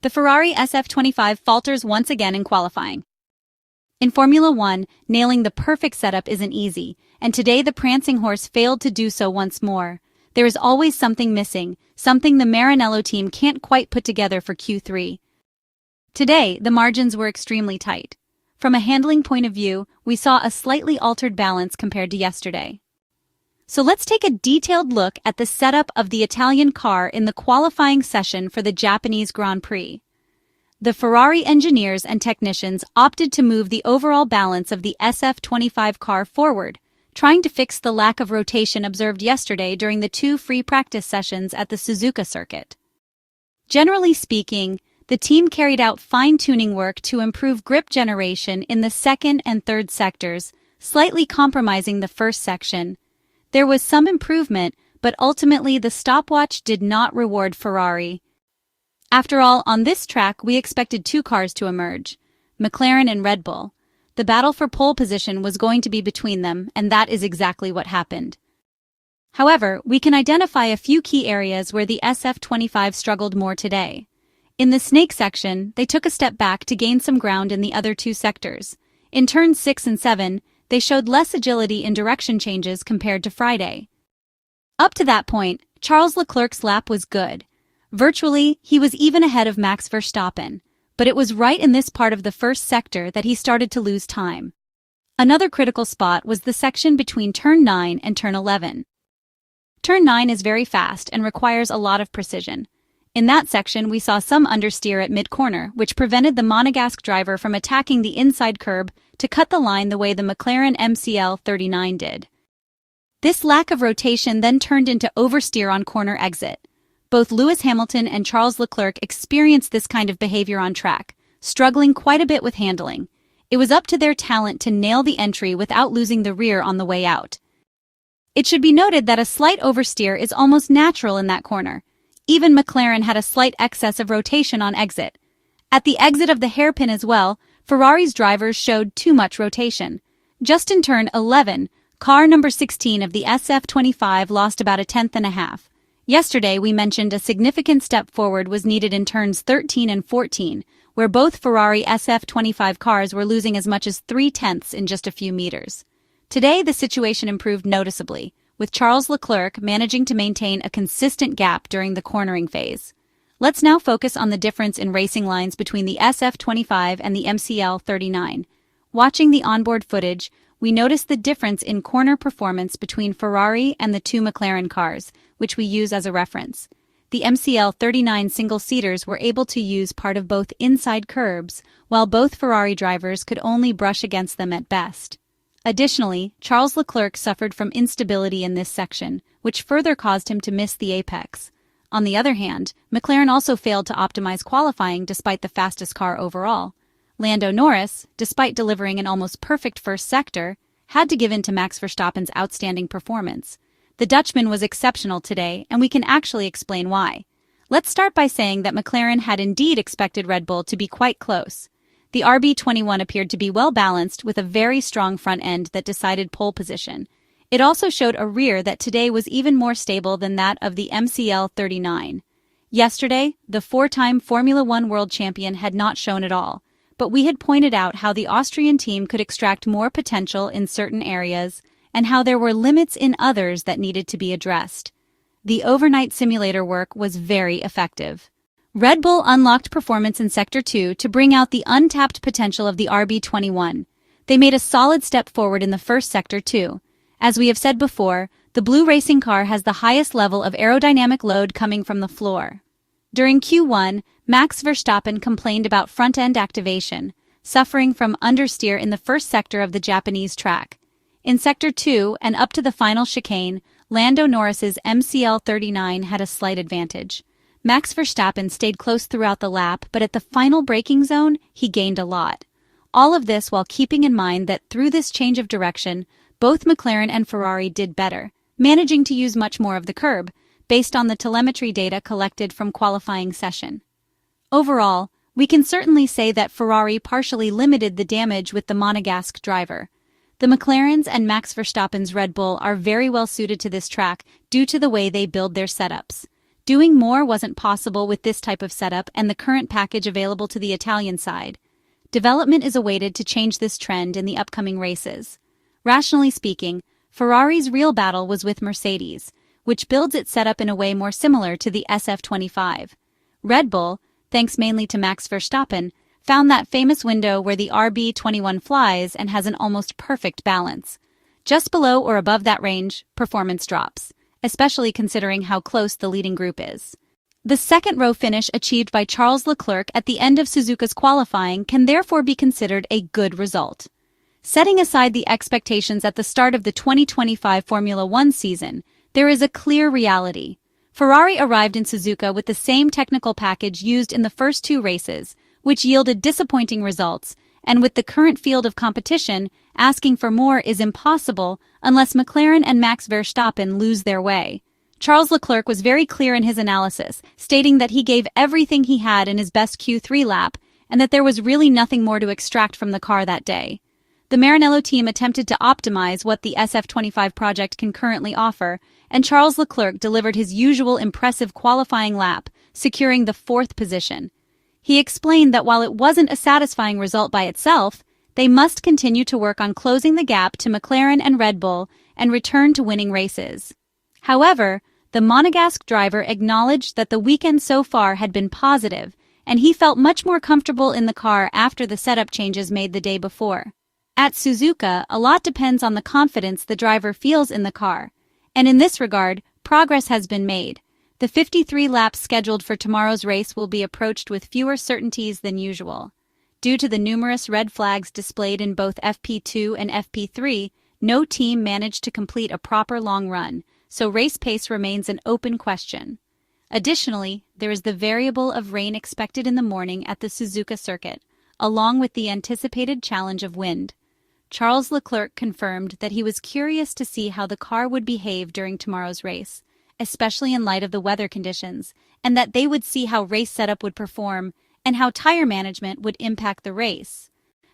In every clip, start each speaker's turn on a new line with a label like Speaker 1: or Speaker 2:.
Speaker 1: The Ferrari SF-25 falters once again in qualifying. In Formula One, nailing the perfect setup isn't easy, and today the Prancing Horse failed to do so once more. There is always something missing, something the Maranello team can't quite put together for Q3. Today, the margins were extremely tight. From a handling point of view, we saw a slightly altered balance compared to yesterday. So let's take a detailed look at the setup of the Italian car in the qualifying session for the Japanese Grand Prix. The Ferrari engineers and technicians opted to move the overall balance of the SF-25 car forward, trying to fix the lack of rotation observed yesterday during the two free practice sessions at the Suzuka circuit. Generally speaking, the team carried out fine-tuning work to improve grip generation in the second and third sectors, slightly compromising the first section. There was some improvement, but ultimately the stopwatch did not reward Ferrari. After all, on this track we expected two cars to emerge, McLaren and Red Bull. The battle for pole position was going to be between them, and that is exactly what happened. However, we can identify a few key areas where the SF-25 struggled more today. In the snake section, they took a step back to gain some ground in the other two sectors. In turns 6 and 7, they showed less agility in direction changes compared to Friday. Up to that point, Charles Leclerc's lap was good. Virtually, he was even ahead of Max Verstappen, but it was right in this part of the first sector that he started to lose time. Another critical spot was the section between turn 9 and turn 11. Turn 9 is very fast and requires a lot of precision. In that section, we saw some understeer at mid-corner, which prevented the Monegasque driver from attacking the inside curb to cut the line the way the McLaren MCL39 did. This lack of rotation then turned into oversteer on corner exit. Both Lewis Hamilton and Charles Leclerc experienced this kind of behavior on track, struggling quite a bit with handling. It was up to their talent to nail the entry without losing the rear on the way out. It should be noted that a slight oversteer is almost natural in that corner. Even McLaren had a slight excess of rotation on exit. At the exit of the hairpin as well, Ferrari's drivers showed too much rotation. Just in turn 11, car number 16 of the SF-25 lost about a tenth and a half. Yesterday, we mentioned a significant step forward was needed in turns 13 and 14, where both Ferrari SF-25 cars were losing as much as 3/10 in just a few meters. Today, the situation improved noticeably, with Charles Leclerc managing to maintain a consistent gap during the cornering phase. Let's now focus on the difference in racing lines between the SF-25 and the MCL39. Watching the onboard footage, we notice the difference in corner performance between Ferrari and the two McLaren cars, which we use as a reference. The MCL39 single-seaters were able to use part of both inside curbs, while both Ferrari drivers could only brush against them at best. Additionally, Charles Leclerc suffered from instability in this section, which further caused him to miss the apex. On the other hand, McLaren also failed to optimize qualifying despite the fastest car overall. Lando Norris, despite delivering an almost perfect first sector, had to give in to Max Verstappen's outstanding performance. The Dutchman was exceptional today, and we can actually explain why. Let's start by saying that McLaren had indeed expected Red Bull to be quite close. The RB21 appeared to be well balanced with a very strong front end that decided pole position. It also showed a rear that today was even more stable than that of the MCL39. Yesterday, the four-time Formula One world champion had not shown at all, but we had pointed out how the Austrian team could extract more potential in certain areas and how there were limits in others that needed to be addressed. The overnight simulator work was very effective. Red Bull unlocked performance in Sector 2 to bring out the untapped potential of the RB21. They made a solid step forward in the first sector too. As we have said before, the blue racing car has the highest level of aerodynamic load coming from the floor. During Q1, Max Verstappen complained about front-end activation, suffering from understeer in the first sector of the Japanese track. In Sector 2 and up to the final chicane, Lando Norris's MCL39 had a slight advantage. Max Verstappen stayed close throughout the lap, but at the final braking zone, he gained a lot. All of this while keeping in mind that through this change of direction, both McLaren and Ferrari did better, managing to use much more of the curb, based on the telemetry data collected from qualifying session. Overall, we can certainly say that Ferrari partially limited the damage with the Monegasque driver. The McLarens and Max Verstappen's Red Bull are very well suited to this track due to the way they build their setups. Doing more wasn't possible with this type of setup and the current package available to the Italian side. Development is awaited to change this trend in the upcoming races. Rationally speaking, Ferrari's real battle was with Mercedes, which builds its setup in a way more similar to the SF-25. Red Bull, thanks mainly to Max Verstappen, found that famous window where the RB21 flies and has an almost perfect balance. Just below or above that range, performance drops, especially considering how close the leading group is. The second-row finish achieved by Charles Leclerc at the end of Suzuka's qualifying can therefore be considered a good result. Setting aside the expectations at the start of the 2025 Formula One season, there is a clear reality. Ferrari arrived in Suzuka with the same technical package used in the first two races, which yielded disappointing results, and with the current field of competition, asking for more is impossible unless McLaren and Max Verstappen lose their way. Charles Leclerc was very clear in his analysis, stating that he gave everything he had in his best Q3 lap, and that there was really nothing more to extract from the car that day. The Maranello team attempted to optimize what the SF-25 project can currently offer, and Charles Leclerc delivered his usual impressive qualifying lap, securing the fourth position. He explained that while it wasn't a satisfying result by itself, they must continue to work on closing the gap to McLaren and Red Bull and return to winning races. However, the Monegasque driver acknowledged that the weekend so far had been positive, and he felt much more comfortable in the car after the setup changes made the day before. At Suzuka, a lot depends on the confidence the driver feels in the car, and in this regard, progress has been made. The 53 laps scheduled for tomorrow's race will be approached with fewer certainties than usual. Due to the numerous red flags displayed in both FP2 and FP3, no team managed to complete a proper long run, so race pace remains an open question. Additionally, there is the variable of rain expected in the morning at the Suzuka circuit, along with the anticipated challenge of wind. Charles Leclerc confirmed that he was curious to see how the car would behave during tomorrow's race, especially in light of the weather conditions, and that they would see how race setup would perform and how tire management would impact the race.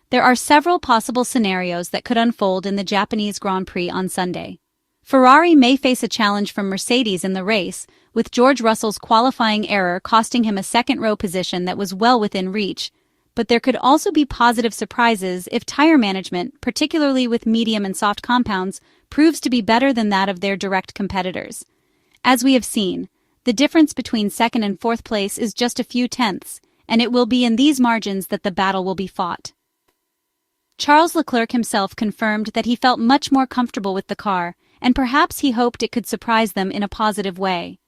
Speaker 1: There are several possible scenarios that could unfold in the Japanese Grand Prix on Sunday. Ferrari may face a challenge from Mercedes in the race, with George Russell's qualifying error costing him a second-row position that was well within reach, but there could also be positive surprises if tire management, particularly with medium and soft compounds, proves to be better than that of their direct competitors. As we have seen, the difference between second and fourth place is just a few tenths, and it will be in these margins that the battle will be fought. Charles Leclerc himself confirmed that he felt much more comfortable with the car, and perhaps he hoped it could surprise them in a positive way.